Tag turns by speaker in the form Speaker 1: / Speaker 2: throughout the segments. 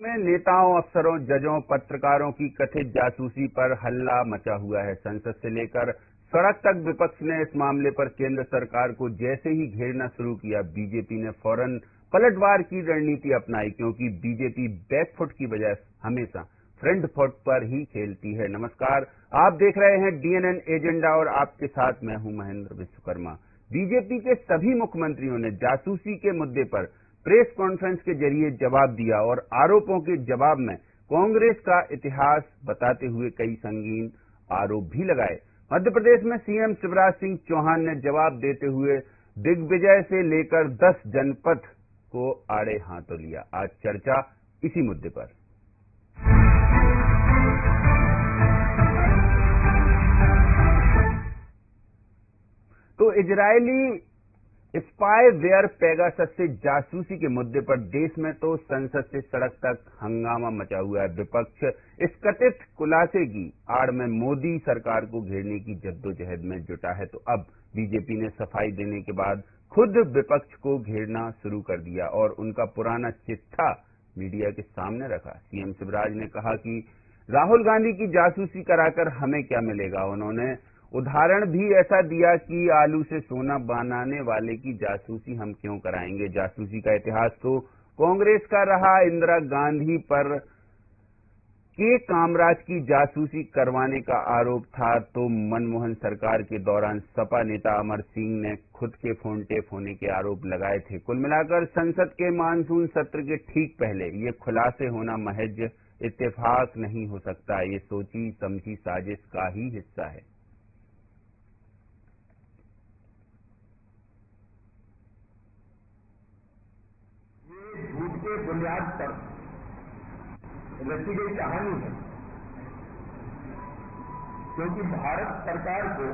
Speaker 1: में नेताओं, अफसरों, जजों, पत्रकारों की कथित जासूसी पर हल्ला मचा हुआ है। संसद से लेकर सड़क तक विपक्ष ने इस मामले पर केंद्र सरकार को जैसे ही घेरना शुरू किया, बीजेपी ने फौरन पलटवार की रणनीति अपनाई, क्योंकि बीजेपी बैकफुट की बजाय हमेशा फ्रंट फुट पर ही खेलती है। नमस्कार, आप देख रहे हैं डीएनएन एजेंडा और आपके साथ मैं हूं महेंद्र विश्वकर्मा। बीजेपी के सभी मुख्यमंत्रियों ने जासूसी के मुद्दे पर प्रेस कॉन्फ्रेंस के जरिए जवाब दिया और आरोपों के जवाब में कांग्रेस का इतिहास बताते हुए कई संगीन आरोप भी लगाए। मध्य प्रदेश में सीएम शिवराज सिंह चौहान ने जवाब देते हुए दिग्विजय से लेकर 10 जनपद को आड़े हाथों लिया। आज चर्चा इसी मुद्दे पर। तो इजरायली स्पाईवेयर पेगासस से जासूसी के मुद्दे पर देश में तो संसद से सड़क तक हंगामा मचा हुआ है। विपक्ष इस कथित खुलासे की आड़ में मोदी सरकार को घेरने की जद्दोजहद में जुटा है। तो अब बीजेपी ने सफाई देने के बाद खुद विपक्ष को घेरना शुरू कर दिया और उनका पुराना चिट्ठा मीडिया के सामने रखा। सीएम शिवराज ने कहा कि राहुल गांधी की जासूसी कराकर हमें क्या मिलेगा। उन्होंने उदाहरण भी ऐसा दिया कि आलू से सोना बनाने वाले की जासूसी हम क्यों कराएंगे। जासूसी का इतिहास तो कांग्रेस का रहा। इंदिरा गांधी पर के कामराज की जासूसी करवाने का आरोप था, तो मनमोहन सरकार के दौरान सपा नेता अमर सिंह ने खुद के फोन टेप होने के आरोप लगाए थे। कुल मिलाकर संसद के मानसून सत्र के ठीक पहले ये खुलासे होना महज इत्तेफाक नहीं हो सकता। ये सोची समझी साजिश का ही हिस्सा है।
Speaker 2: झूठ के बुनियाद पर रची गई कहानी है, क्योंकि भारत सरकार को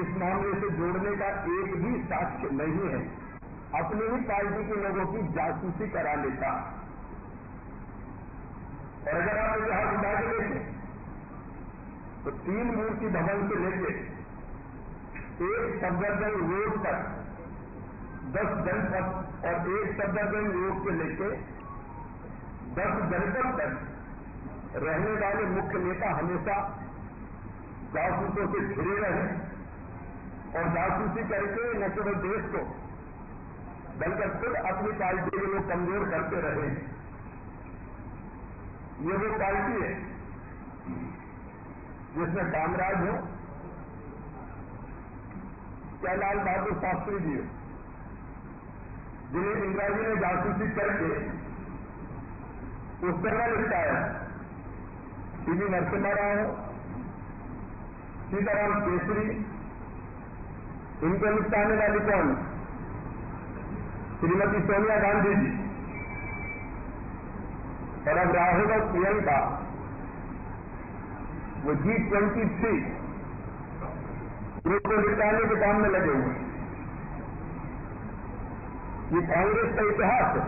Speaker 2: इस मामले से जोड़ने का एक भी साक्ष्य नहीं है। अपनी ही पार्टी के लोगों की जासूसी करा लेता। और अगर आप इतिहास उठा के देखें तो 3 मूर्ति भवन से लेकर एक सफदरजंग रोड तक 10 जनपद और एक सफदरजंग रोड से लेकर 10 जनपद तक रहने वाले मुख्य नेता हमेशा जासूसों से घिरे रहे और जासूसी करके न केवल देश को बल्कि खुद अपनी पार्टी के लोग कमजोर करते रहे। ये वो पार्टी है जिसमें कामराज हो, क्या लाल बहादुर शास्त्री जी हो, जिन्हें इंदिरा जी ने जासूसी करके उस समय लिखताया, पीवी नरसिम्हा राव, सीताराम केसरी, इनको निपटाने वाली कौन? श्रीमती सोनिया गांधी जी। और अब राहुल और प्रियंका वो G23 ग्रुप को निपटाने के काम में लगे हुए। ये कांग्रेस का इतिहास है।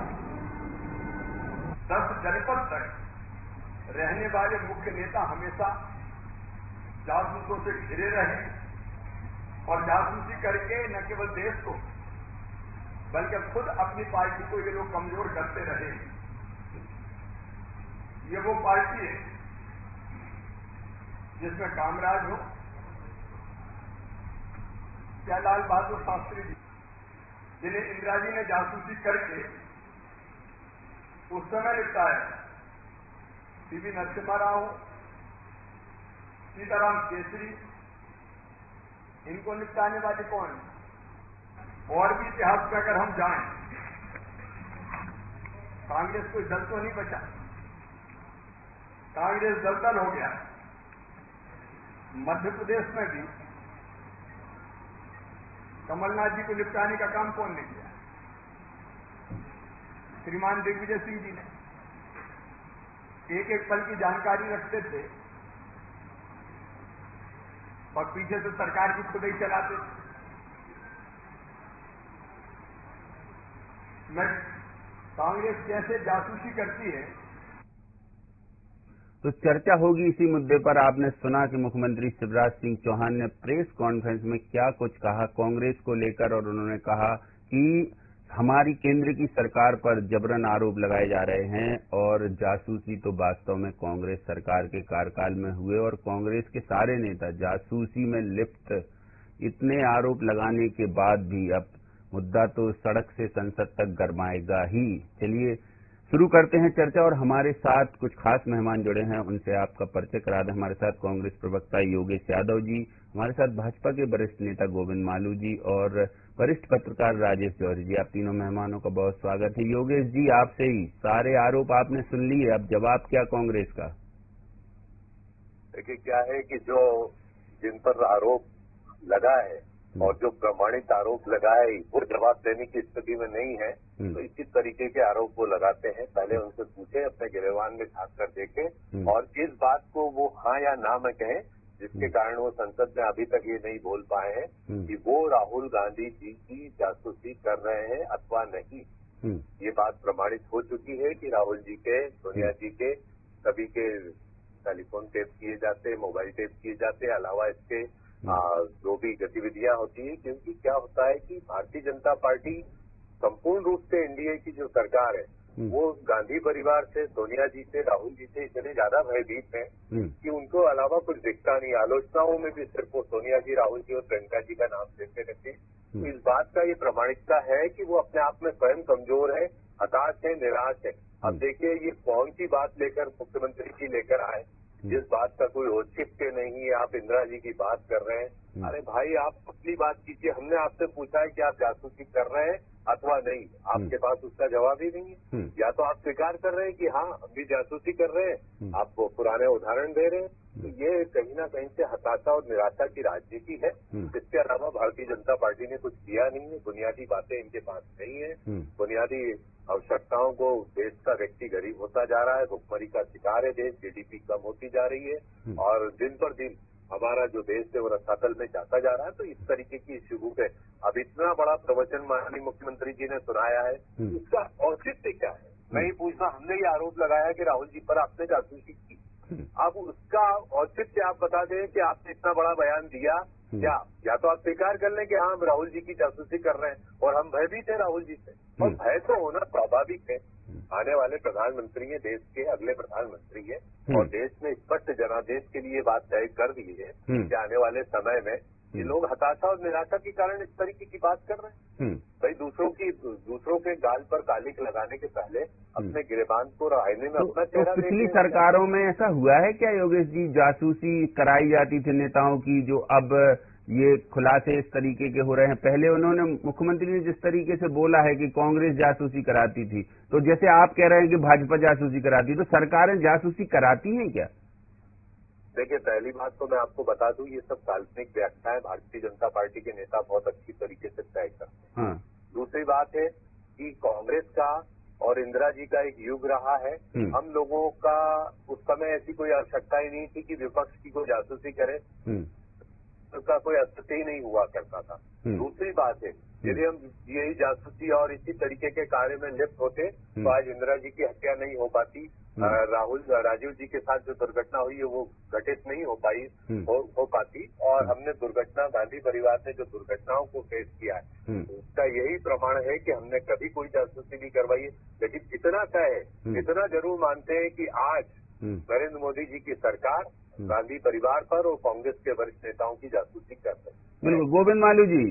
Speaker 2: 10 जनपद तक रहने वाले मुख्य नेता हमेशा जासूसों से घिरे रहे और जासूसी करके न केवल देश को बल्कि खुद अपनी पार्टी को ये लोग कमजोर करते रहे। ये वो पार्टी है जिसमें कामराज हो, क्या लाल बहादुर शास्त्री जी, जिन्हें इंदिरा जी ने जासूसी करके उस समय लिखताया, पीवी नरसिम्हा राव, सीताराम केसरी, इनको निपटाने वाले कौन? और भी इतिहास में अगर हम जाएं, कांग्रेस कोई दल तो नहीं बचा। कांग्रेस दलदल हो गया। मध्य प्रदेश में भी कमलनाथ जी को निपटाने का काम कौन ने किया? श्रीमान दिग्विजय सिंह जी ने। एक एक पल की जानकारी रखते थे और पीछे से सरकार की खुद ही चलाते थे। मैं कांग्रेस कैसे जासूसी करती है
Speaker 1: तो चर्चा होगी इसी मुद्दे पर। आपने सुना कि मुख्यमंत्री शिवराज सिंह चौहान ने प्रेस कॉन्फ्रेंस में क्या कुछ कहा कांग्रेस को लेकर, और उन्होंने कहा कि हमारी केंद्र की सरकार पर जबरन आरोप लगाए जा रहे हैं और जासूसी तो वास्तव में कांग्रेस सरकार के कार्यकाल में हुए और कांग्रेस के सारे नेता जासूसी में लिप्त। इतने आरोप लगाने के बाद भी अब मुद्दा तो सड़क से संसद तक गरमाएगा ही। चलिए शुरू करते हैं चर्चा और हमारे साथ कुछ खास मेहमान जुड़े हैं, उनसे आपका परिचय करा दें। हमारे साथ कांग्रेस प्रवक्ता योगेश यादव जी, हमारे साथ भाजपा के वरिष्ठ नेता गोविंद मालू जी और वरिष्ठ पत्रकार राजेश जौहरी जी। आप तीनों मेहमानों का बहुत स्वागत है। योगेश जी, आपसे ही सारे आरोप आपने सुन लिए, अब जवाब क्या कांग्रेस का?
Speaker 3: देखिए क्या है कि जो जिन पर आरोप लगा है और जो प्रमाणित आरोप लगा है वो जवाब देने की स्थिति में नहीं है, तो इसी तरीके के आरोप वो लगाते हैं। पहले उनसे पूछे, अपने गिरेबान में झांक कर देखें और इस बात को वो हाँ या ना में कहें, जिसके कारण वो संसद में अभी तक ये नहीं बोल पाए हैं कि वो राहुल गांधी जी की जासूसी कर रहे हैं अथवा नहीं। ये बात प्रमाणित हो चुकी है कि राहुल जी के, सोनिया जी के सभी के टेलीफोन टेप किए जाते, मोबाइल टेप किए जाते, अलावा इसके जो भी गतिविधियां होती है। क्योंकि क्या होता है कि भारतीय जनता पार्टी संपूर्ण रूप से एनडीए की जो सरकार है वो गांधी परिवार से, सोनिया जी से, राहुल जी से इतने ज्यादा भयभीत हैं कि उनको अलावा कुछ दिखता नहीं। आलोचनाओं में भी सिर्फ वो सोनिया जी, राहुल जी और प्रियंका जी का नाम लेते रहते। तो इस बात का ये प्रमाणिकता है कि वो अपने आप में स्वयं कमजोर है, हताश है, निराश है। अब देखिए ये कौन सी बात लेकर मुख्यमंत्री जी लेकर आए, जिस बात का कोई औचित्य नहीं है। आप इंदिरा जी की बात कर रहे हैं। अरे भाई, आप अपनी बात कीजिए। हमने आपसे पूछा है कि आप जासूसी कर रहे हैं अथवा नहीं, आपके पास उसका जवाब ही नहीं है। या तो आप स्वीकार कर रहे हैं कि हाँ हम भी जासूसी कर रहे हैं, आपको पुराने उदाहरण दे रहे हैं। तो ये कहीं ना कहीं से हताशा और निराशा की राजनीति है। इसके अलावा भारतीय जनता पार्टी ने कुछ किया नहीं है। बुनियादी बातें इनके पास नहीं है। बुनियादी आवश्यकताओं को, देश का व्यक्ति गरीब होता जा रहा है, भुखमरी का शिकार है देश, जीडीपी कम होती जा रही है और दिन पर दिन हमारा जो देश है वो रसातल में जाता जा रहा है। तो इस तरीके की इश्यू पे अब इतना बड़ा प्रवचन माननीय मुख्यमंत्री जी ने सुनाया है, इसका औचित्य क्या है? मैं ही पूछना, हमने ये आरोप लगाया कि राहुल जी पर आपने जासूसी की। अब उसका औचित्य आप बता दें कि आपने इतना बड़ा बयान दिया क्या? या तो आप स्वीकार कर लें कि हाँ हम राहुल जी की जासूसी कर रहे हैं और हम भयभीत हैं राहुल जी से, और भय तो होना स्वाभाविक है। आने वाले प्रधानमंत्री है, देश के अगले प्रधानमंत्री है और देश में स्पष्ट जनादेश के लिए बात तय कर दी है कि आने वाले समय में ये लोग हताशा और निराशा के कारण इस तरीके की बात कर रहे हैं। भाई दूसरों के गाल पर कालिक लगाने के पहले अपने गिरेबान को आईने में अपना चेहरा
Speaker 1: तो पिछली सरकारों में ऐसा हुआ है क्या योगेश जी? जासूसी कराई जाती थी नेताओं की, जो अब ये खुलासे इस तरीके के हो रहे हैं। पहले उन्होंने, मुख्यमंत्री ने जिस तरीके से बोला है कि कांग्रेस जासूसी कराती थी, तो जैसे आप कह रहे हैं कि भाजपा जासूसी कराती, तो सरकारें जासूसी कराती हैं क्या?
Speaker 3: देखिए, पहली बात तो मैं आपको बता दूं, ये सब काल्पनिक व्याख्याएं भारतीय जनता पार्टी के नेता बहुत अच्छी तरीके से तय करते हैं। दूसरी बात है कि कांग्रेस का और इंदिरा जी का एक युग रहा है। हम लोगों का उस समय ऐसी कोई आवश्यकता ही नहीं थी कि विपक्ष की कोई जासूसी करे, उसका कोई अस्तित्व ही नहीं हुआ करता था। दूसरी बात है, यदि हम यही जासूसी और इसी तरीके के कार्य में लिप्त होते तो आज इंदिरा जी की हत्या नहीं हो पाती, राजीव जी के साथ जो दुर्घटना हुई है वो घटित नहीं हो पाती, और हमने दुर्घटना, गांधी परिवार ने जो दुर्घटनाओं को फेस किया है उसका यही प्रमाण है कि हमने कभी कोई जासूसी नहीं करवाई है। लेकिन इतना तय है, इतना जरूर मानते हैं कि आज नरेंद्र मोदी जी की सरकार गांधी परिवार पर और कांग्रेस के वरिष्ठ नेताओं की जासूसी कर रही है।
Speaker 1: बिल्कुल गोविंद मालू जी,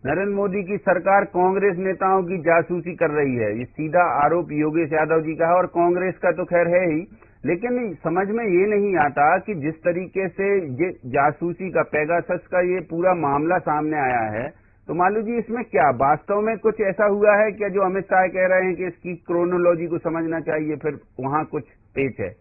Speaker 1: नरेंद्र मोदी की सरकार कांग्रेस नेताओं की जासूसी कर रही है, ये सीधा आरोप योगेश यादव जी का है, और कांग्रेस का तो खैर है ही। लेकिन समझ में ये नहीं आता कि जिस तरीके से ये जासूसी का, पेगासस का ये पूरा मामला सामने आया है, तो मालू जी इसमें क्या वास्तव में कुछ ऐसा हुआ है क्या जो अमित शाह कह रहे हैं कि इसकी क्रोनोलॉजी को समझना चाहिए, फिर वहां कुछ पेच है?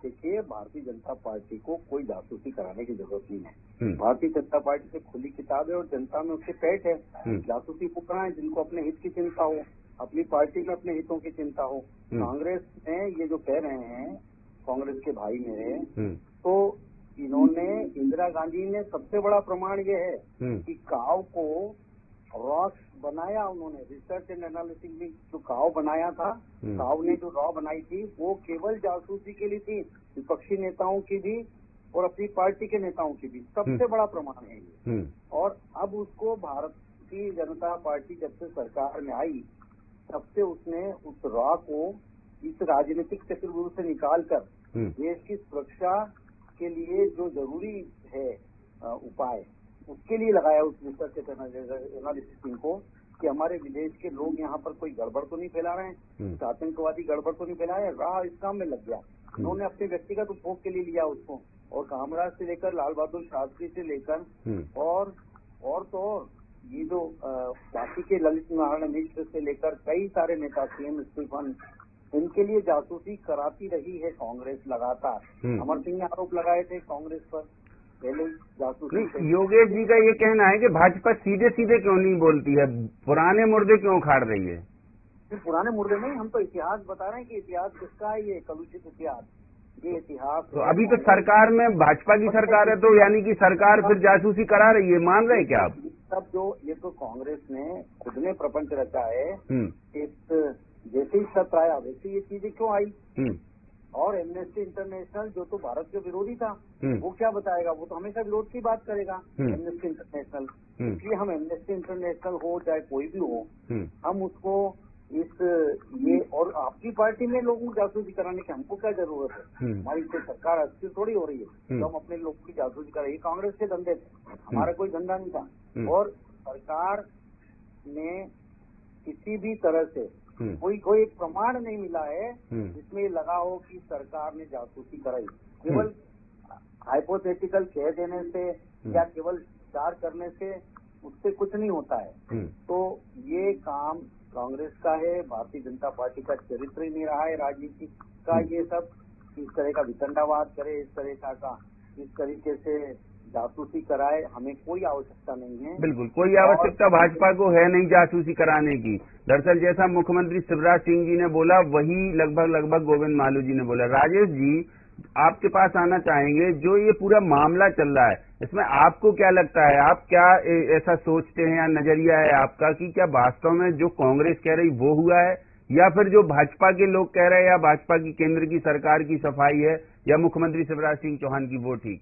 Speaker 4: देखिए, भारतीय जनता पार्टी को कोई जासूसी कराने की जरूरत नहीं है। भारतीय जनता पार्टी से खुली किताब है और जनता में उसके पेट है। जासूसी को कराएं जिनको अपने हित की चिंता हो, अपनी पार्टी में अपने हितों की चिंता हो। कांग्रेस में ये जो कह रहे हैं, कांग्रेस के भाई मेरे, तो इन्होंने, इंदिरा गांधी ने, सबसे बड़ा प्रमाण ये है कि काव को रॉ बनाया उन्होंने, रिसर्च एंड एनालिसिस में जो काव बनाया था, काव ने जो रॉ बनाई थी वो केवल जासूसी के लिए थी, विपक्षी नेताओं की भी और अपनी पार्टी के नेताओं की भी। सबसे बड़ा प्रमाण है ये। और अब उसको भारतीय जनता जनता पार्टी जब से सरकार में आई तब से उसने उस रॉ को इस राजनीतिक चक्रव्यूह से निकालकर देश की सुरक्षा के लिए जो जरूरी है उपाय उसके लिए लगाया उस रिसर्च एनालिसिस टीम को कि हमारे विदेश के लोग यहाँ पर कोई गड़बड़ तो नहीं फैला रहे हैं, आतंकवादी गड़बड़ तो नहीं फैला रहे, राह इस काम में लग गया। उन्होंने अपने व्यक्तिगत उपभोग के लिए लिया उसको, और कामराज से लेकर लाल बहादुर शास्त्री से लेकर और तो और ये जो बाकी के ललित नारायण मिश्र से लेकर कई सारे नेता सीएम स्टीफन, इनके लिए जासूसी कराती रही है कांग्रेस लगातार। अमर सिंह ने आरोप लगाए थे कांग्रेस पर पहले जासूसी।
Speaker 1: योगेश जी का ये कहना है कि भाजपा सीधे सीधे क्यों नहीं बोलती है, पुराने मुर्दे क्यों उखाड़ रही है?
Speaker 4: पुराने मुर्दे नहीं, हम तो इतिहास बता रहे हैं कि इतिहास किसका है, ये कलुषित इतिहास, ये इतिहास।
Speaker 1: तो अभी तो सरकार में भाजपा की सरकार है, तो यानी कि सरकार फिर जासूसी करा रही है, मान रहे हैं क्या आप?
Speaker 4: सब जो ये तो कांग्रेस ने खुद ने प्रपंच रचा है, इस जैसे ही सत्र आया वैसे ये चीजें क्यों आई। और एमनेस्टी इंटरनेशनल जो तो भारत के विरोधी था वो क्या बताएगा, वो तो हमेशा विरोध की बात करेगा एमनेस्टी इंटरनेशनल। इसलिए हम एमनेस्टी इंटरनेशनल हो चाहे कोई भी हो, हम उसको ये और आपकी पार्टी में लोगों को जासूसी कराने की हमको क्या जरूरत है? हमारी कोई सरकार अस्थिर थोड़ी हो रही है तो हम अपने लोगों की जासूसी कराइए। कांग्रेस के धंधे थे, हमारा कोई धंधा नहीं था। और सरकार ने किसी भी तरह से कोई प्रमाण नहीं मिला है जिसमें लगा हो कि सरकार ने जासूसी कराई। केवल हाइपोथेटिकल कह देने से या केवल विचार करने से उससे कुछ नहीं होता है। तो ये काम कांग्रेस का है, भारतीय जनता पार्टी का चरित्र ही नहीं रहा है राजनीति का। ये सब इस तरह का वितंडावाद करे, इस तरह का इस तरीके से जासूसी कराए, हमें कोई आवश्यकता नहीं है।
Speaker 1: बिल्कुल कोई आवश्यकता भाजपा को है नहीं जासूसी कराने की। दरअसल जैसा मुख्यमंत्री शिवराज सिंह जी ने बोला वही लगभग गोविंद मालू जी ने बोला। राजेश जी आपके पास आना चाहेंगे, जो ये पूरा मामला चल रहा है इसमें आपको क्या लगता है, आप क्या ऐसा सोचते हैं या नजरिया है आपका कि क्या वास्तव में जो कांग्रेस कह रही वो हुआ है, या फिर जो भाजपा के लोग कह रहे हैं, या भाजपा की केंद्र की सरकार की सफाई है, या मुख्यमंत्री शिवराज सिंह चौहान की वो ठीक?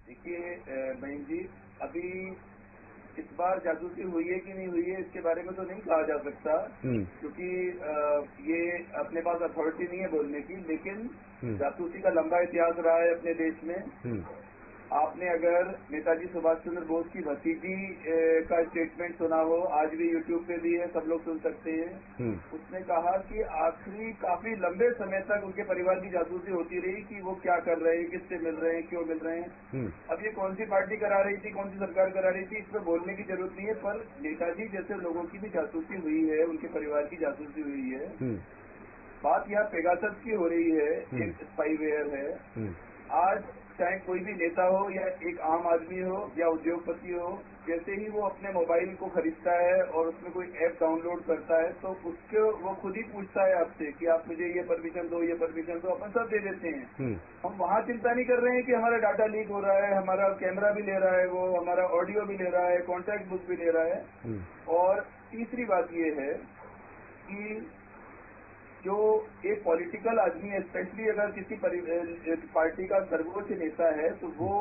Speaker 2: देखिए महीन जी, अभी इस बार जासूसी हुई है कि नहीं हुई है इसके बारे में तो नहीं कहा जा सकता, क्योंकि ये अपने पास अथॉरिटी नहीं है बोलने की। लेकिन जासूसी का लंबा इतिहास रहा है अपने देश में। आपने अगर नेताजी सुभाष चंद्र बोस की भतीजी का स्टेटमेंट सुना हो, आज भी यूट्यूब पे भी है, सब लोग सुन सकते हैं। उसने कहा कि आखिरी काफी लंबे समय तक उनके परिवार की जासूसी होती रही कि वो क्या कर रहे हैं, किससे मिल रहे हैं, क्यों मिल रहे हैं। अब ये कौन सी पार्टी करा रही थी, कौन सी सरकार करा रही थी, इसमें बोलने की जरूरत नहीं है। पर नेताजी जैसे लोगों की भी जासूसी हुई है, उनके परिवार की जासूसी हुई है। बात यहाँ पेगासस की हो रही है, एक स्पाईवेयर है। आज चाहे कोई भी नेता हो या एक आम आदमी हो या उद्योगपति हो, जैसे ही वो अपने मोबाइल को खरीदता है और उसमें कोई ऐप डाउनलोड करता है तो उसको वो खुद ही पूछता है आपसे कि आप मुझे ये परमिशन दो, ये परमिशन दो, अपन सब दे देते हैं। हम वहाँ चिंता नहीं कर रहे हैं कि हमारा डाटा लीक हो रहा है, हमारा कैमरा भी ले रहा है, वो हमारा ऑडियो भी ले रहा है, कॉन्टैक्ट बुक भी ले रहा है। और तीसरी बात ये है कि जो एक पॉलिटिकल आदमी है, स्पेशली अगर किसी पार्टी का सर्वोच्च नेता है, तो वो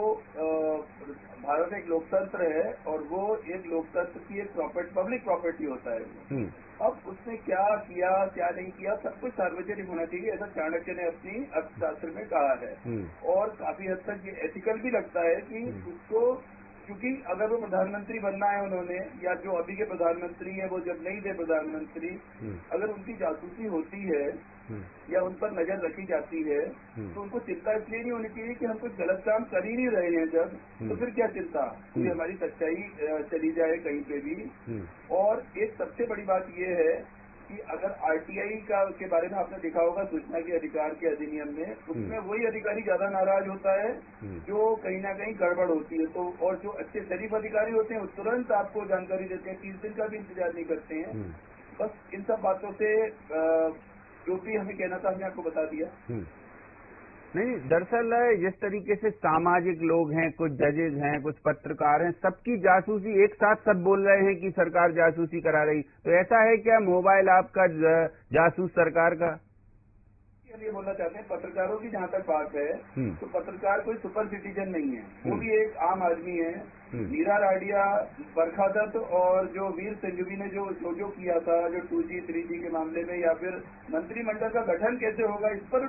Speaker 2: भारत एक लोकतंत्र है और वो एक लोकतंत्र की एक पब्लिक प्रॉपर्टी होता है। अब उसने क्या किया क्या नहीं किया सब कुछ सार्वजनिक होना चाहिए, ऐसा चाणक्य ने अपनी अर्थशास्त्र में कहा है। और काफी हद तक ये एथिकल भी लगता है कि उसको, क्योंकि अगर वो प्रधानमंत्री बनना है उन्होंने, या जो अभी के प्रधानमंत्री है वो जब नहीं थे प्रधानमंत्री, अगर उनकी जासूसी होती है या उन पर नजर रखी जाती है तो उनको चिंता इसलिए नहीं होनी चाहिए कि हम कुछ गलत काम कर ही नहीं रहे हैं जब, तो फिर क्या चिंता, क्योंकि हमारी सच्चाई चली जाए कहीं पे भी। और एक सबसे बड़ी बात ये है कि अगर आरटीआई के बारे में आपने देखा होगा सूचना के अधिकार के अधिनियम में, उसमें वही अधिकारी ज्यादा नाराज होता है जो कहीं ना कहीं गड़बड़ होती है। तो और जो अच्छे शरीफ अधिकारी होते हैं वो तुरंत आपको जानकारी देते हैं, 30 दिन का भी इंतजार नहीं करते हैं। बस इन सब बातों से जो भी हमें कहना था हमने आपको बता दिया।
Speaker 1: नहीं, दरअसल जिस तरीके से सामाजिक लोग हैं, कुछ जजेज हैं, कुछ पत्रकार हैं, सबकी जासूसी एक साथ सब बोल रहे हैं कि सरकार जासूसी करा रही, तो ऐसा है क्या मोबाइल आपका जासूस सरकार का?
Speaker 4: ये बोलना चाहते हैं, पत्रकारों की जहाँ तक बात है तो पत्रकार कोई सुपर सिटीजन नहीं है, वो भी एक आम आदमी है। मीरा राडिया, बरखा दत्त और जो वीर संजीवी ने जो किया था, जो 2G 3G के मामले में, या फिर मंत्रिमंडल का गठन कैसे होगा, इस पर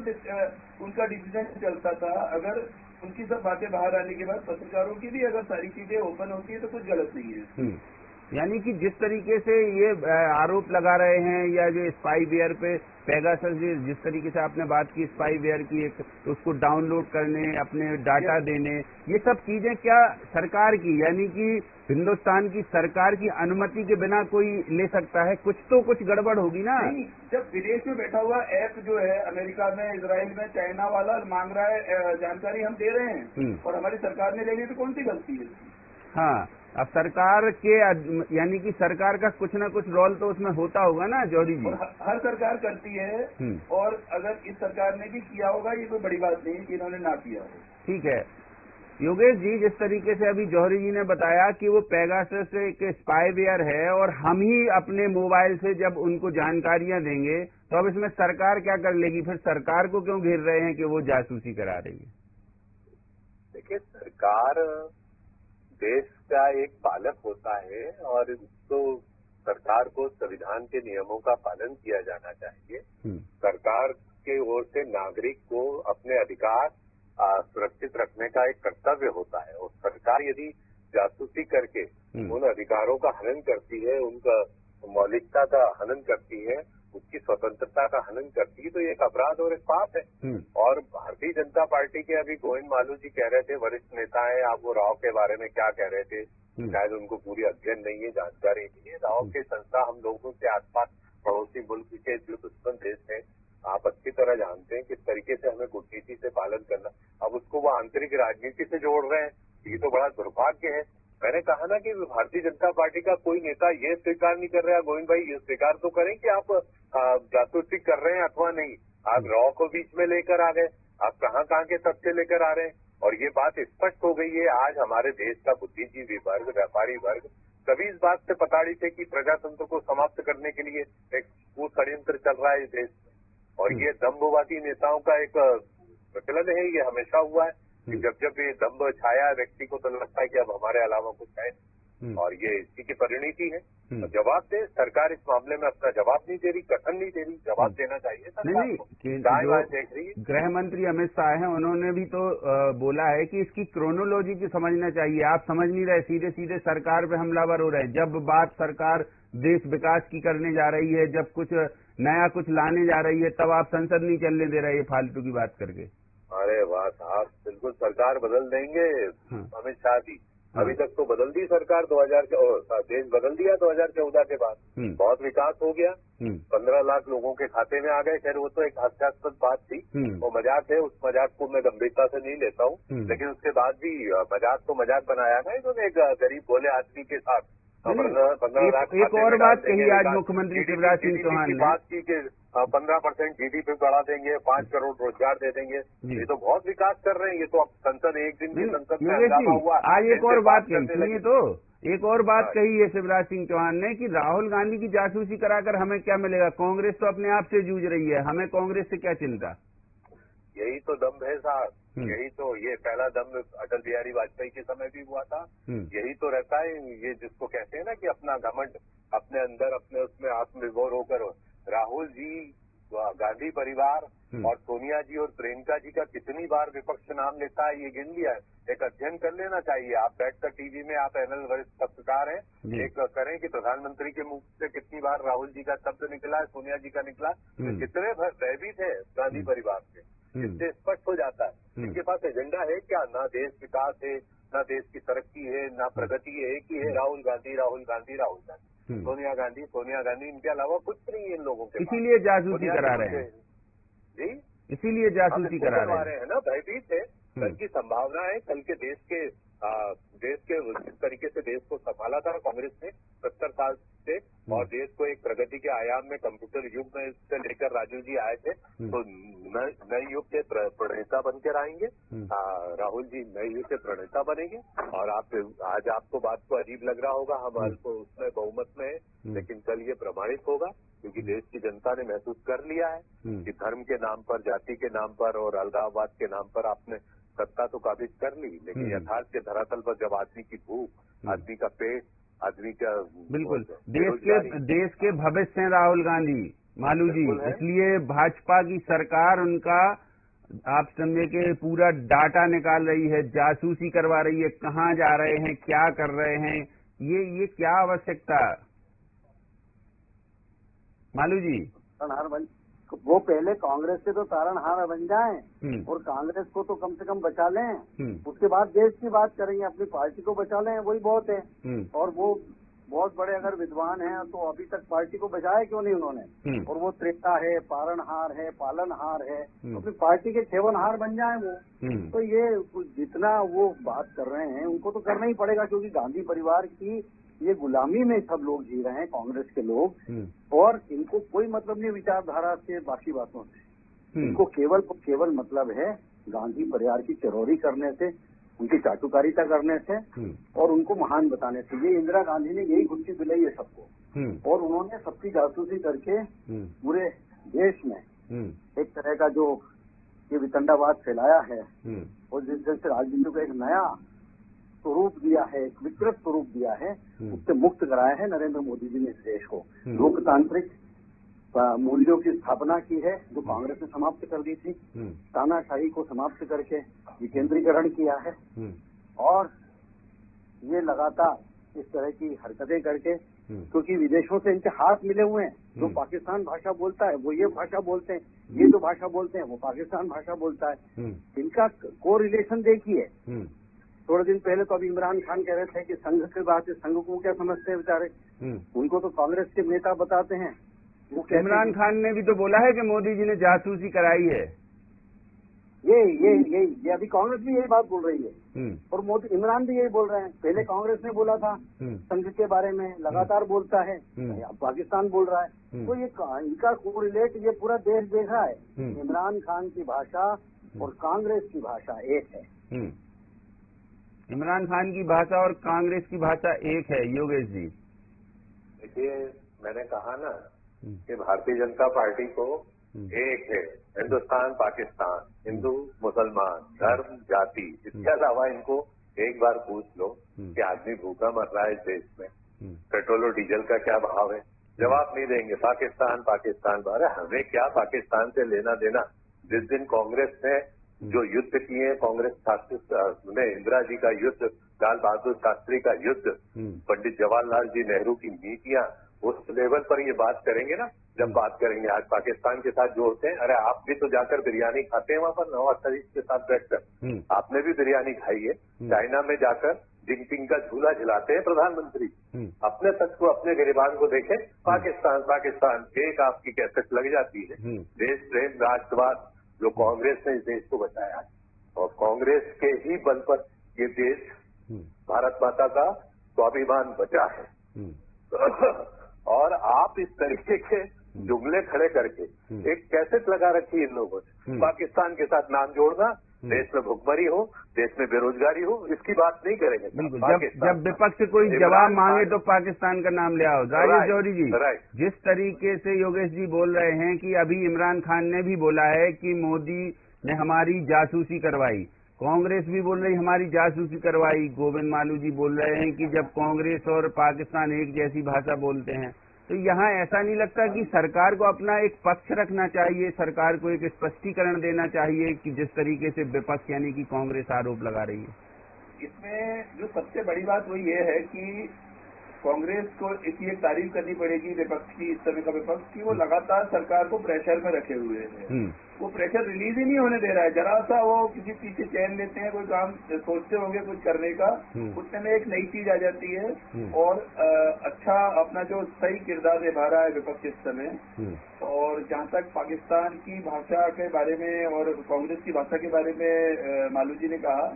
Speaker 4: उनका डिसीजन चलता था। अगर उनकी सब बातें बाहर आने के बाद पत्रकारों की भी अगर सारी चीजें ओपन होती है तो कुछ गलत नहीं है।
Speaker 1: यानी कि जिस तरीके से ये आरोप लगा रहे हैं, या जो स्पाईवेयर पे पेगासस, जिस तरीके से आपने बात की स्पाईवेयर की, एक तो उसको डाउनलोड करने, अपने डाटा देने, ये सब चीजें क्या सरकार की, यानी कि हिंदुस्तान की सरकार की अनुमति के बिना कोई ले सकता है? कुछ तो कुछ गड़बड़ होगी ना।
Speaker 4: नहीं, जब विदेश में बैठा हुआ ऐप जो है, अमेरिका में, इजराइल में, चाइना वाला मांग रहा है जानकारी, हम दे रहे हैं और हमारी सरकार ने ले ली, तो कौन सी गलती है?
Speaker 1: हाँ, अब सरकार के, यानी कि सरकार का कुछ ना कुछ रोल तो उसमें होता होगा ना जौहरी जी।
Speaker 4: हर सरकार करती है, और अगर इस सरकार ने भी किया होगा, ये कोई बड़ी बात नहीं कि इन्होंने ना किया हो।
Speaker 1: ठीक है योगेश जी, जिस तरीके से अभी जौहरी जी ने बताया कि वो पेगासस एक स्पाईवेयर है और हम ही अपने मोबाइल से जब उनको जानकारियां देंगे, तो अब इसमें सरकार क्या कर लेगी? फिर सरकार को क्यों घेर रहे हैं कि वो जासूसी करा रही है?
Speaker 3: देखिए, सरकार देश का एक पालक होता है और तो सरकार को संविधान के नियमों का पालन किया जाना चाहिए। सरकार के ओर से नागरिक को अपने अधिकार सुरक्षित रखने का एक कर्तव्य होता है, और सरकार यदि जासूसी करके उन अधिकारों का हनन करती है, उनका मौलिकता का हनन करती है, उसकी स्वतंत्रता का हनन करती है, तो ये एक अपराध और एक पाप है। और भारतीय जनता पार्टी के अभी गोविंद मालू जी कह रहे थे, वरिष्ठ नेता है, आप वो राव के बारे में क्या कह रहे थे, शायद उनको पूरी अध्ययन नहीं है, जानकारी नहीं है। राव की संस्था हम लोगों के आसपास पड़ोसी मुल्क के जो दुश्मन देश है, आप अच्छी तरह जानते हैं किस तरीके से हमें कूटनीति से पालन करना। अब उसको वो आंतरिक राजनीति से जोड़ रहे हैं, ये तो बड़ा दुर्भाग्य है। मैंने कहा ना कि भारतीय जनता पार्टी का कोई नेता ये स्वीकार नहीं कर रहा, गोविंद भाई ये स्वीकार तो करें कि आप जासूसी कर रहे हैं अथवा नहीं। आप रॉ को बीच में लेकर आ गए, आप कहाँ के तथ्य लेकर आ रहे हैं, और ये बात स्पष्ट हो गई है। आज हमारे देश का बुद्धिजीवी वर्ग, व्यापारी वर्ग सभी इस बात से पताड़ी थे कि प्रजातंत्र को समाप्त करने के लिए एक षड्यंत्र चल रहा है इस देश में, और ये दम्भवादी नेताओं का एक प्रचलन है। ये हमेशा हुआ है कि जब ये दम्भ छाया व्यक्ति को, तो लगता है कि अब हमारे अलावा कुछ है, और ये इसी की परिणति है। तो जवाब दे, सरकार इस मामले में अपना जवाब नहीं दे रही, कथन नहीं दे रही, जवाब देना चाहिए सरकार को। देख रही है
Speaker 1: गृह मंत्री अमित शाह हैं, उन्होंने भी तो बोला है कि इसकी क्रोनोलॉजी की समझना चाहिए। आप समझ नहीं रहे, सीधे सीधे सरकार पे हमलावर हो रहे हैं। जब बात सरकार देश विकास की करने जा रही है, जब कुछ नया कुछ लाने जा रही है, तब आप संसद नहीं चलने दे रहे, फालतू की बात करके।
Speaker 3: अरे वाह साहब, बिल्कुल सरकार बदल देंगे अमित शाह जी। अभी तक तो बदल दी सरकार, देश बदल दिया 2014 के बाद, बहुत विकास हो गया। 15 लाख लोगों के खाते में आ गए। खैर वो तो एक हास्यास्पद बात थी, वो मजाक है, उस मजाक को मैं गंभीरता से नहीं लेता हूँ, लेकिन उसके बाद भी मजाक तो मजाक बनाया ना इन्होंने एक गरीब भोले आदमी के साथ। 15 लाख
Speaker 1: एक और बात कही आज मुख्यमंत्री शिवराज सिंह चौहान ने,
Speaker 3: बात की कि 15% GDP बढ़ा देंगे, 5 करोड़ रोजगार दे देंगे। ये तो बहुत विकास कर रहे हैं। ये तो अब संसद, एक दिन की संसद में हंगामा हुआ।
Speaker 1: आज एक और बात कही, सुनिए तो, एक और बात कही है शिवराज सिंह चौहान ने कि राहुल गांधी की जासूसी कराकर हमें क्या मिलेगा? कांग्रेस तो अपने आप से जूझ रही है, हमें कांग्रेस से क्या चिंता?
Speaker 3: यही तो दम्भ है साहब, यही तो, ये पहला दम्भ अटल बिहारी वाजपेयी के समय भी हुआ था। यही तो रहता है, ये जिसको कहते हैं ना कि अपना घमंड अपने अंदर, अपने उसमें आत्मविभोर होकर। राहुल जी, गांधी परिवार और सोनिया जी और प्रियंका जी का कितनी बार विपक्ष नाम लेता है, ये गिन लिया है। एक अध्ययन कर लेना चाहिए। आप बैठकर टीवी में, आप एनएल वरिष्ठ पत्रकार हैं, एक करें कि प्रधानमंत्री के मुख से कितनी बार राहुल जी का शब्द निकला है, सोनिया जी का निकला, तो कितने भयभीत है गांधी परिवार से, इससे स्पष्ट हो जाता है। इनके पास एजेंडा है क्या? ना देश विकास है, ना देश की तरक्की है, ना प्रगति है, एक ही है राहुल गांधी, राहुल गांधी, राहुल गांधी, सोनिया गांधी, सोनिया गांधी। इनके अलावा कुछ नहीं है इन लोगों के।
Speaker 1: इसीलिए जासूसी करा रहे हैं
Speaker 3: जी,
Speaker 1: इसीलिए जासूसी करा रहे
Speaker 3: हैं ना, भयभीत है। कल की संभावना है, कल के देश के जिस तरीके से देश को संभाला था कांग्रेस ने 70 साल से, और देश को एक प्रगति के आयाम में कंप्यूटर युग में से लेकर राजू जी आए थे, तो नए युग के प्रणेता बन कर आएंगे। राहुल जी नए युग के प्रणेता बनेंगे। और आज आपको बात को अजीब लग रहा होगा, हम अल्प उसमें बहुमत में है, लेकिन कल ये प्रमाणित होगा, क्योंकि देश की जनता ने महसूस कर लिया है कि धर्म के नाम पर, जाति के नाम पर और अलगाववाद के नाम पर आपने सत्ता तो काबिज कर ली, लेकिन यथार्थ के धरातल पर जब आदमी की भूख, आदमी का पेट, आदमी का
Speaker 1: बिल्कुल देश के भविष्य हैं राहुल गांधी, मालू जी, इसलिए भाजपा की सरकार उनका आप समझे कि पूरा डाटा निकाल रही है, जासूसी करवा रही है, कहाँ जा रहे हैं, क्या कर रहे हैं, ये क्या आवश्यकता मालू जी?
Speaker 4: वो पहले कांग्रेस से तो तारणहार बन जाएं और कांग्रेस को तो कम से कम बचा लें, उसके बाद देश की बात करेंगे, अपनी पार्टी को बचा लें, वही बहुत है। और वो बहुत बड़े अगर विद्वान हैं तो अभी तक पार्टी को बचाया क्यों नहीं उन्होंने? और वो त्रेता है, पारणहार है, पालनहार है, तो अपनी पार्टी के छेवनहार बन जाए वो। तो ये जितना वो बात कर रहे हैं उनको तो करना ही पड़ेगा, क्योंकि गांधी परिवार की ये गुलामी में सब लोग जी रहे हैं, कांग्रेस के लोग, और इनको कोई मतलब नहीं विचारधारा से, बाकी बातों से। इनको केवल मतलब है गांधी परिवार की चरौरी करने से, उनकी चाटुकारिता करने से और उनको महान बताने से। ये इंदिरा गांधी ने यही गुत्थी दिलाई है सबको, और उन्होंने सबकी जासूसी करके पूरे देश में एक तरह का जो ये वितंडावाद फैलाया है और जिस तरह से राजनीति को एक नया स्वरूप दिया है, एक विकृत स्वरूप दिया है, उससे मुक्त कराया है नरेंद्र मोदी जी ने इस देश को। लोकतांत्रिक मूल्यों की स्थापना की है जो कांग्रेस ने समाप्त कर दी थी, तानाशाही को समाप्त करके विकेंद्रीकरण किया है, और ये लगातार इस तरह की हरकतें करके, क्योंकि विदेशों से इनके हाथ मिले हुए हैं, जो पाकिस्तान भाषा बोलता है वो ये भाषा बोलते हैं, ये जो भाषा बोलते हैं वो पाकिस्तान भाषा बोलता है। इनका को रिलेशन देखिए, थोड़े दिन पहले तो अभी इमरान खान कह रहे थे कि संघ की बात है, संघ को क्या समझते हैं बेचारे, उनको तो कांग्रेस के नेता बताते हैं। वो
Speaker 1: इमरान खान ने भी तो बोला है कि मोदी जी ने जासूसी कराई है।
Speaker 4: ये अभी कांग्रेस भी यही बात बोल रही है, और मोदी इमरान भी यही बोल रहे हैं। पहले कांग्रेस ने बोला था संघ के बारे में, लगातार बोलता है, अब पाकिस्तान बोल रहा है। तो ये इनका कोरिलेट ये पूरा देश देख रहा है। इमरान खान की भाषा और कांग्रेस की भाषा एक है।
Speaker 1: इमरान खान की भाषा और कांग्रेस की भाषा एक है। योगेश जी
Speaker 3: देखिए, मैंने कहा ना कि भारतीय जनता पार्टी को एक है, हिंदुस्तान पाकिस्तान, हिंदू मुसलमान, धर्म जाति, इसके अलावा इनको एक बार पूछ लो कि आदमी भूखा मर रहा है इस देश में, पेट्रोल और डीजल का क्या भाव है, जवाब नहीं देंगे। पाकिस्तान पाकिस्तान, अरे हमें क्या पाकिस्तान से लेना देना। जिस दिन कांग्रेस ने जो युद्ध किए, कांग्रेस ने इंदिरा जी का युद्ध, लाल बहादुर शास्त्री का युद्ध, पंडित जवाहरलाल जी नेहरू की नीतियां, उस लेवल पर ये बात करेंगे ना जब बात करेंगे। आज पाकिस्तान के साथ जो होते हैं, अरे आप भी तो जाकर बिरयानी खाते हैं वहां पर नवाज शरीफ के साथ बैठकर, आपने भी बिरयानी खाई है। चाइना में जाकर जिनपिंग का झूला झुलाते हैं प्रधानमंत्री। अपने तक को, अपने गिरबान को देखें, पाकिस्तान पाकिस्तान एक आपकी कैसेट लग जाती है। देश प्रेम, राष्ट्रवाद, जो कांग्रेस ने इस देश को बचाया है, और कांग्रेस के ही बल पर ये देश भारत माता का स्वाभिमान बचा है। और आप इस तरीके के जुमले खड़े करके एक कैसेट लगा रखी इन लोगों ने, पाकिस्तान के साथ नाम जोड़ना, देश में भुखमरी हो, देश में बेरोजगारी हो, इसकी बात नहीं करेंगे।
Speaker 1: जब विपक्ष कोई जवाब मांगे तो पाकिस्तान का नाम ले आओ। राजेश जौहरी जी, जिस तरीके से योगेश जी बोल रहे हैं कि अभी इमरान खान ने भी बोला है कि मोदी ने हमारी जासूसी करवाई, कांग्रेस भी बोल रही हमारी जासूसी करवाई, गोविंद मालू जी बोल रहे हैं कि जब कांग्रेस और पाकिस्तान एक जैसी भाषा बोलते हैं, तो यहाँ ऐसा नहीं लगता कि सरकार को अपना एक पक्ष रखना चाहिए, सरकार को एक स्पष्टीकरण देना चाहिए कि जिस तरीके से विपक्ष यानी कि कांग्रेस आरोप लगा रही है?
Speaker 5: इसमें जो सबसे बड़ी बात वो ये है कि कांग्रेस को इसकी एक तारीफ करनी पड़ेगी, विपक्ष की, इस समय का विपक्ष की, वो लगातार सरकार को प्रेशर में रखे हुए हैं। वो प्रेशर रिलीज ही नहीं होने दे रहा है। जरा सा वो किसी पीछे चैन लेते हैं, कोई काम सोचते होंगे कुछ करने का, उतने में एक नई चीज आ जाती है और अच्छा अपना जो सही किरदार निभा रहा है विपक्ष इस समय। और जहां तक पाकिस्तान की भाषा के बारे में और कांग्रेस की भाषा के बारे में मालू जी ने कहा,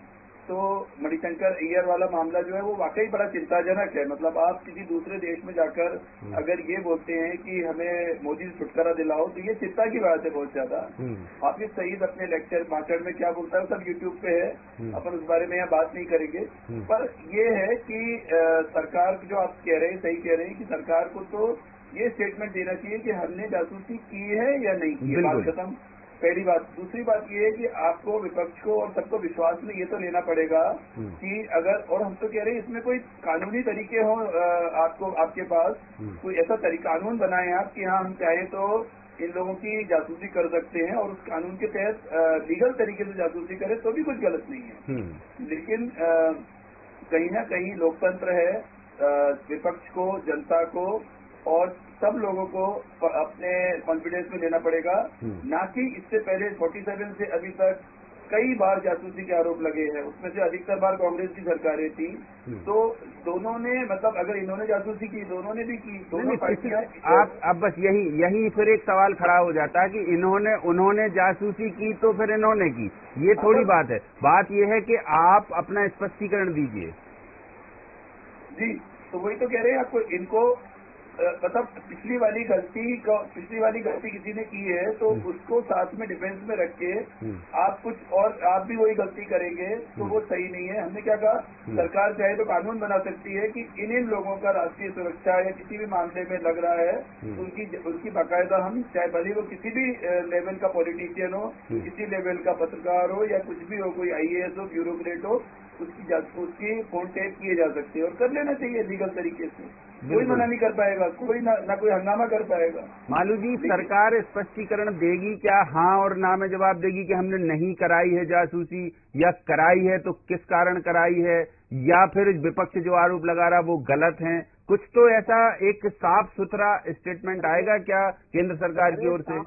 Speaker 5: तो मणिशंकर अय्यर वाला मामला जो है वो वाकई बड़ा चिंताजनक है। मतलब आप किसी दूसरे देश में जाकर अगर ये बोलते हैं कि हमें मोदी से छुटकारा दिलाओ, तो ये चिंता की बात है बहुत ज्यादा। हाफिज सईद अपने लेक्चर भाषण में क्या बोलता है सब यूट्यूब पे है, अपन उस बारे में यहाँ बात नहीं करेंगे। पर ये है कि सरकार जो आप कह रहे हैं, सही कह रहे हैं कि सरकार को तो ये स्टेटमेंट देना चाहिए कि हमने जासूसी की है या नहीं की है, बात खत्म। पहली बात। दूसरी बात ये है कि आपको विपक्ष को और सबको विश्वास में ये तो लेना पड़ेगा कि अगर, और हम तो कह रहे हैं इसमें कोई कानूनी तरीके हो आपको, आपके पास कोई ऐसा कानून बनाए आप कि हाँ हम चाहें तो इन लोगों की जासूसी कर सकते हैं और उस कानून के तहत लीगल तरीके से जासूसी करें तो भी कुछ गलत नहीं है। लेकिन कहीं ना कहीं लोकतंत्र है, विपक्ष को, जनता को और सब लोगों को अपने कॉन्फिडेंस में लेना पड़ेगा, ना कि इससे पहले 47 से अभी तक कई बार जासूसी के आरोप लगे हैं, उसमें से अधिकतर बार कांग्रेस की सरकारें थी। तो दोनों ने, मतलब अगर इन्होंने जासूसी की, दोनों ने भी की, दोनों पार्टियां।
Speaker 1: आप अब बस यही फिर एक सवाल खड़ा हो जाता है कि उन्होंने जासूसी की तो फिर इन्होंने की, ये थोड़ी बात है। बात ये है कि आप अपना स्पष्टीकरण दीजिए।
Speaker 5: जी, तो वही तो कह रहे हैं आपको, इनको मतलब पिछली वाली गलती किसी ने की है तो उसको साथ में डिफेंस में रख के आप कुछ और आप भी वही गलती करेंगे तो वो सही नहीं है। हमने क्या कहा, सरकार चाहे तो कानून बना सकती है कि इन लोगों का राष्ट्रीय सुरक्षा या किसी भी मामले में लग रहा है तो उनकी बाकायदा हम, चाहे भले वो किसी भी लेवल का पॉलिटिशियन हो, किसी लेवल का पत्रकार हो या कुछ भी हो, कोई IAS हो, ब्यूरोक्रेट हो, उसकी फोन टेप किए जा सकते हैं और कर लेना चाहिए लीगल तरीके से। कोई मना नहीं कर पाएगा, कोई ना कोई हंगामा कर पाएगा।
Speaker 1: मालू जी, सरकार स्पष्टीकरण देगी क्या, हाँ और ना में जवाब देगी कि हमने नहीं कराई है जासूसी, या कराई है तो किस कारण कराई है, या फिर विपक्ष जो आरोप लगा रहा वो गलत हैं? कुछ तो ऐसा एक साफ सुथरा स्टेटमेंट आएगा क्या केंद्र सरकार की ओर से?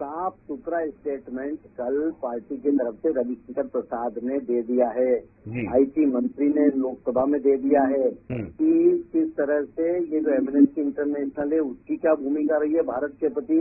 Speaker 4: साफ सुथरा स्टेटमेंट कल पार्टी की तरफ से रविशंकर प्रसाद ने दे दिया है, IT मंत्री ने लोकसभा में दे दिया है कि किस तरह से ये जो एमनेस्टी इंटरनेशनल है उसकी क्या भूमिका रही है भारत के प्रति,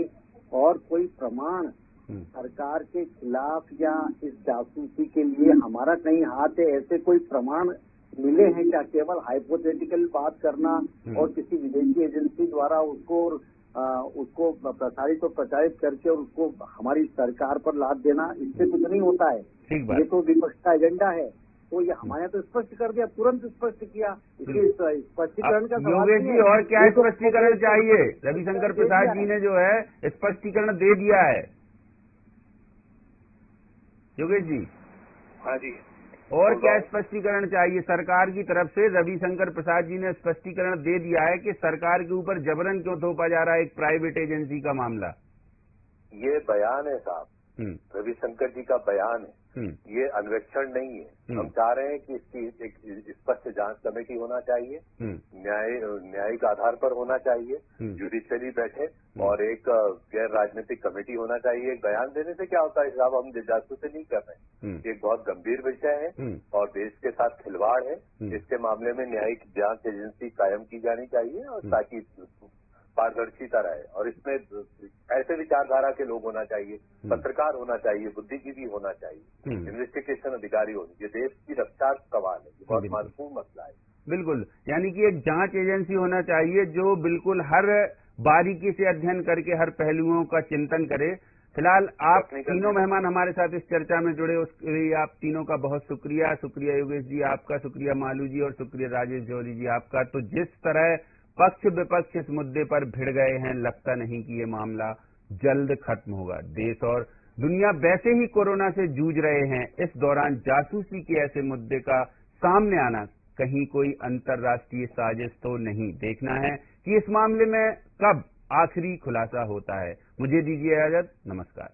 Speaker 4: और कोई प्रमाण सरकार के खिलाफ या इस जासूसी के लिए हमारा कहीं हाथ है, ऐसे कोई प्रमाण मिले हैं क्या? केवल हाइपोथेटिकल बात करना और किसी विदेशी एजेंसी द्वारा उसको प्रसारित और प्रचारित करके और उसको हमारी सरकार पर लाद देना, इससे कुछ नहीं होता है। ये तो विपक्ष का एजेंडा है, तो ये हमारे तो स्पष्ट कर दिया, तुरंत स्पष्ट किया। इसलिए स्पष्टीकरण का सवाल
Speaker 1: योगेश जी, और क्या स्पष्टीकरण चाहिए? रविशंकर प्रसाद जी ने जो है स्पष्टीकरण दे दिया है। योगेश जी।
Speaker 3: हाँ जी।
Speaker 1: और क्या स्पष्टीकरण चाहिए? सरकार की तरफ से रविशंकर प्रसाद जी ने स्पष्टीकरण दे दिया है कि सरकार के ऊपर जबरन क्यों थोपा जा रहा है एक प्राइवेट एजेंसी का मामला।
Speaker 3: ये बयान है साहब, रविशंकर जी का बयान है, ये अन्वेषण नहीं है। हम चाह रहे हैं कि इसकी एक स्पष्ट जांच कमेटी होना चाहिए, न्यायिक आधार पर होना चाहिए, जुडिशरी बैठे और एक गैर राजनीतिक कमेटी होना चाहिए। एक बयान देने से क्या होता है साहब, हम जासूसी नहीं कर रहे हैं, एक बहुत गंभीर विषय है और देश के साथ खिलवाड़ है। इसके मामले में न्यायिक जांच एजेंसी कायम की जानी चाहिए और ताकि पारदर्शिता रहे, और इसमें ऐसे विचारधारा के लोग होना चाहिए, पत्रकार होना चाहिए, बुद्धिजीवी होना चाहिए, इन्वेस्टिगेशन अधिकारी होने। ये देश की रक्षा का सवाल है, ये बहुत महत्वपूर्ण मसला है।
Speaker 1: बिल्कुल, यानी कि एक जांच एजेंसी होना चाहिए जो बिल्कुल हर बारीकी से अध्ययन करके हर पहलुओं का चिंतन करे। फिलहाल आप तीनों मेहमान हमारे साथ इस चर्चा में जुड़े, उसके लिए आप तीनों का बहुत शुक्रिया। शुक्रिया योगेश जी आपका, शुक्रिया मालू जी, और शुक्रिया राजेश जौहरी जी आपका। तो जिस तरह पक्ष विपक्ष इस मुद्दे पर भिड़ गए हैं, लगता नहीं कि ये मामला जल्द खत्म होगा। देश और दुनिया वैसे ही कोरोना से जूझ रहे हैं, इस दौरान जासूसी के ऐसे मुद्दे का सामने आना कहीं कोई अंतर्राष्ट्रीय साजिश तो नहीं। देखना है कि इस मामले में कब आखिरी खुलासा होता है। मुझे दीजिए इजाजत, नमस्कार।